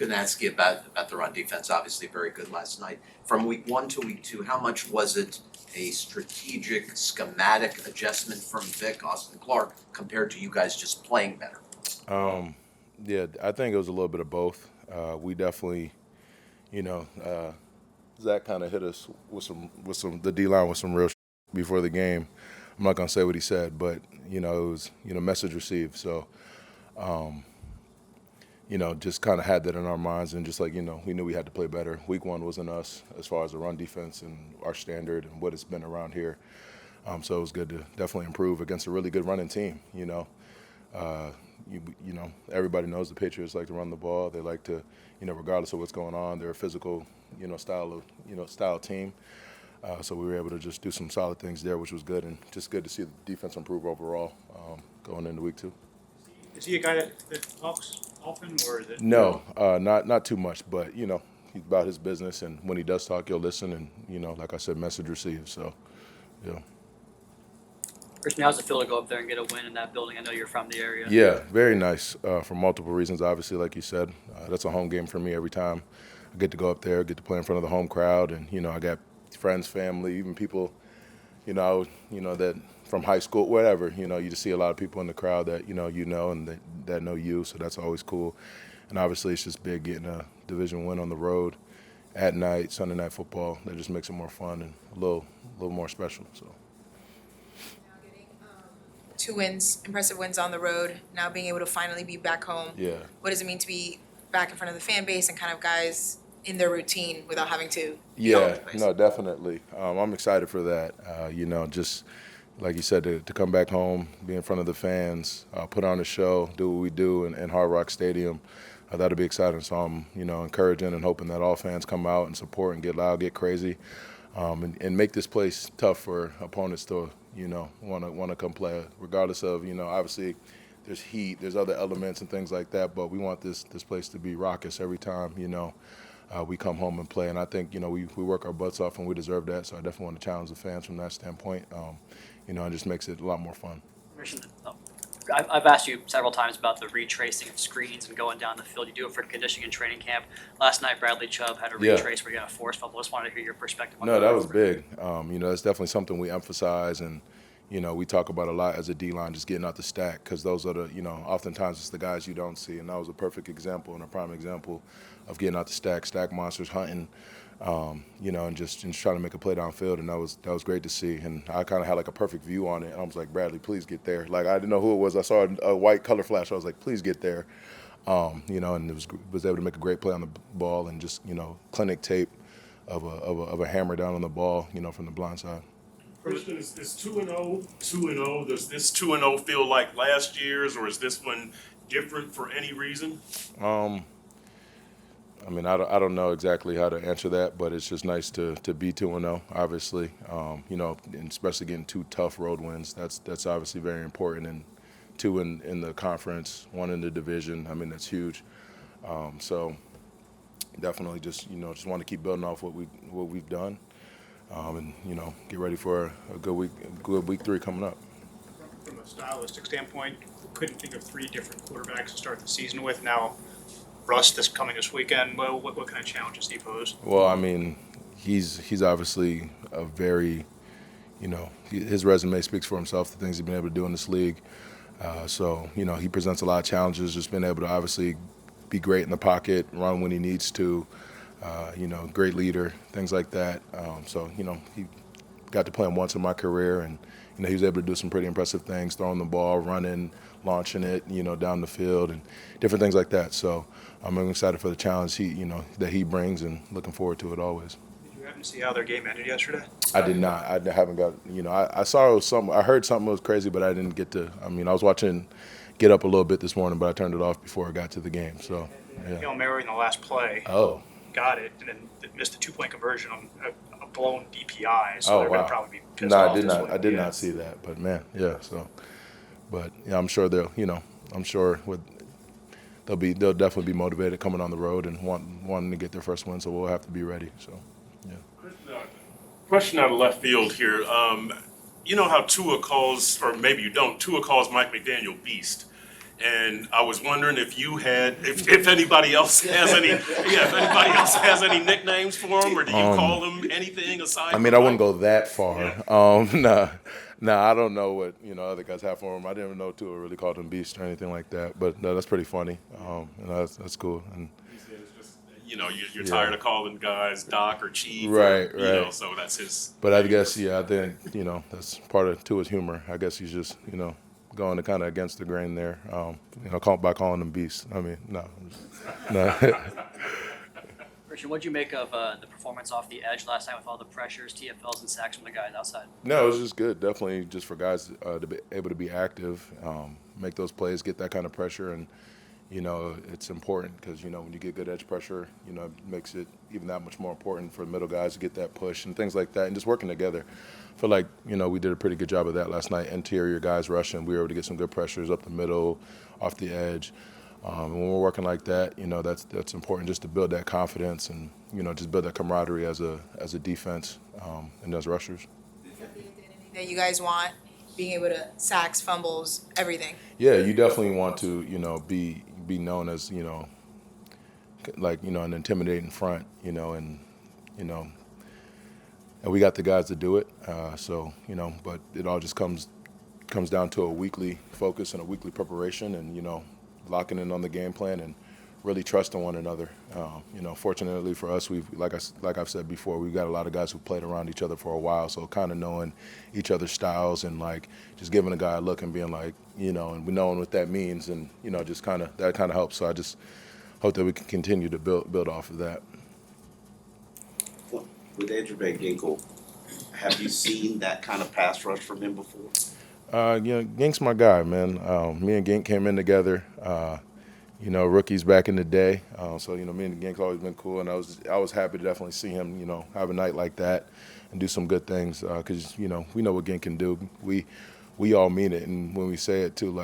going to ask you about the run defense. Obviously, very good last night. From week 1 to week 2, how much was it a strategic, schematic adjustment from Vic, Austin Clark, compared to you guys just playing better? Yeah, I think it was a little bit of both. We definitely, you know, Zach kind of hit us with some the D line with some real before the game. I'm not gonna say what he said, but it was message received. So just kind of had that in our minds, and just like we knew we had to play better. Week 1 wasn't us as far as the run defense and our standard and what it's been around here. So it was good to definitely improve against a really good running team. Everybody knows the Patriots like to run the ball. They like to, regardless of what's going on, they're a physical, style team. So we were able to just do some solid things there, which was good, and just good to see the defense improve overall going into week 2. Is he a guy that talks often, or is it? No, not too much, but he's about his business, and when he does talk, he'll listen, and like I said, message received. So, yeah. Christian, how's it feel to go up there and get a win in that building? I know you're from the area. Yeah, very nice for multiple reasons. Obviously, like you said, that's a home game for me every time. I get to go up there, get to play in front of the home crowd, and I got friends, family, even people, that from high school, whatever. You just see a lot of people in the crowd that and that know you. So that's always cool. And obviously, it's just big getting a division win on the road at night, Sunday night football. That just makes it more fun and a little more special. So. 2 wins, impressive wins on the road, now being able to finally be back home. Yeah. What does it mean to be back in front of the fan base and kind of guys in their routine without having to be all over the place? No, definitely. I'm excited for that. Just like you said, to come back home, be in front of the fans, put on a show, do what we do in Hard Rock Stadium. That'll be exciting. So I'm, encouraging and hoping that all fans come out and support and get loud, get crazy, and make this place tough for opponents to want to come play, regardless of, obviously there's heat, there's other elements and things like that, but we want this place to be raucous every time, we come home and play. And I think, we work our butts off and we deserve that. So I definitely want to challenge the fans from that standpoint. It just makes it a lot more fun. I've asked you several times about the retracing of screens and going down the field. You do it for conditioning and training camp. Last night, Bradley Chubb had a retrace where he got a forced fumble. I just wanted to hear your perspective on that. No, that was big. That's definitely something we emphasize, and we talk about a lot as a D-line, just getting out the stack, because those are the, oftentimes it's the guys you don't see, and that was a perfect example and a prime example of getting out the stack monsters, hunting, and just trying to make a play downfield, and that was great to see. And I kind of had like a perfect view on it. I was like, Bradley, please get there. Like, I didn't know who it was. I saw a white color flash. I was like, please get there. And it was able to make a great play on the ball, and just clinic tape of a hammer down on the ball, from the blind side. Christian, is 2-0, 2-0. Does this 2-0 feel like last year's, or is this one different for any reason? I don't know exactly how to answer that, but it's just nice to be 2-0, obviously. And especially getting 2 tough road wins. That's obviously very important, and 2 in the conference, 1 in the division. That's huge. So definitely just want to keep building off what we've done. And get ready for a good week 3 coming up. From a stylistic standpoint, couldn't think of 3 different quarterbacks to start the season with. Now, Russ coming this weekend. Well, what kind of challenges do you pose? Well, he's obviously a very, his resume speaks for himself. The things he's been able to do in this league. So he presents a lot of challenges. Just being able to obviously be great in the pocket, run when he needs to. Great leader, things like that. So he got to play him once in my career, and he was able to do some pretty impressive things, throwing the ball, running, launching it, down the field, and different things like that. So I'm excited for the challenge that he brings, and looking forward to it always. Did you happen to see how their game ended yesterday? I did not. I haven't got. I saw something. I heard something was crazy, but I didn't get to. I was watching Get Up a little bit this morning, but I turned it off before I got to the game. So yeah. Hail Mary in the last play. Oh. Got it, and then missed a 2-point conversion on a blown DPI. So they're going to probably be pissed off. No, I did not see that, but man, yeah. So, but yeah, I'm sure they'll definitely be motivated coming on the road and wanting to get their first win. So we'll have to be ready. So, yeah. Question out of left field here. You know how Tua calls, or maybe you don't. Tua calls Mike McDaniel beast. And I was wondering if you had, if anybody else has any, if anybody else has any nicknames for him, or do you call him anything aside? I mean, I wouldn't go that far. Nah, I don't know what other guys have for him. I didn't even know Tua really called him Beast or anything like that. But no, that's pretty funny. That's cool. And He says just, you're tired of calling guys Doc or Chief, Right. So that's his. But I guess I think that's part of Tua's humor. I guess he's just going to kind of against the grain there. By calling him Beast. I mean, no. Christian, what'd you make of the performance off the edge last night with all the pressures, TFLs, and sacks from the guys outside? No, it was just good. Definitely just for guys to be able to be active, make those plays, get that kind of pressure. And, it's important because, when you get good edge pressure, it makes it even that much more important for the middle guys to get that push and things like that. And just working together. I feel like, we did a pretty good job of that last night. Interior guys rushing. We were able to get some good pressures up the middle, off the edge. And when we're working like that, that's important just to build that confidence and, just build that camaraderie as a defense and as rushers. That you guys want, being able to sacks, fumbles, everything. Yeah, you definitely want to, be known as, an intimidating front, and we got the guys to do it. But it all just comes down to a weekly focus and a weekly preparation and, locking in on the game plan and really trusting one another. Fortunately for us, like I've said before, we've got a lot of guys who played around each other for a while, so kind of knowing each other's styles and just giving a guy a look and being and we knowing what that means and just that kind of helps. So I just hope that we can continue to build off of that. Well, with Ginkel, have you seen that kind of pass rush from him before? Gink's my guy, man. Me and Gink came in together. Rookies back in the day. So me and Gink's always been cool, and I was happy to definitely see him, have a night like that and do some good things. Because we know what Gink can do. We all mean it, and when we say it too,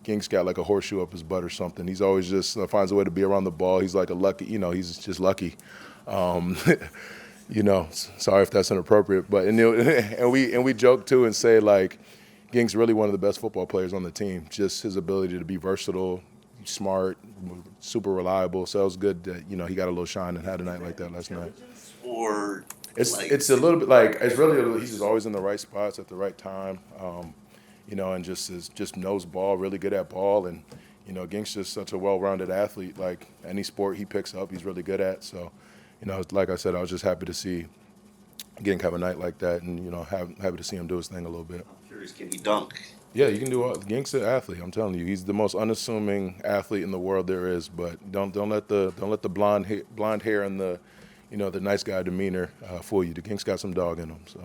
Gink's got like a horseshoe up his butt or something. He's always just finds a way to be around the ball. He's like a lucky, he's just lucky. Sorry if that's inappropriate, but and we joke too and say Gink's really one of the best football players on the team. Just his ability to be versatile, smart, super reliable. So it was good that he got a little shine and had a night like that last night. Or It's a little bit he's just always in the right spots at the right time, and just knows ball, really good at ball, and Gink's just such a well-rounded athlete. Like any sport he picks up, he's really good at. So, like I said, I was just happy to see Gink have a night like that, and happy to see him do his thing a little bit. I'm curious, can he dunk? Yeah, you can do all. Gink's an athlete. I'm telling you, he's the most unassuming athlete in the world there is. But don't let the blonde hair and the the nice guy demeanor fool you. The Gink's got some dog in him. So.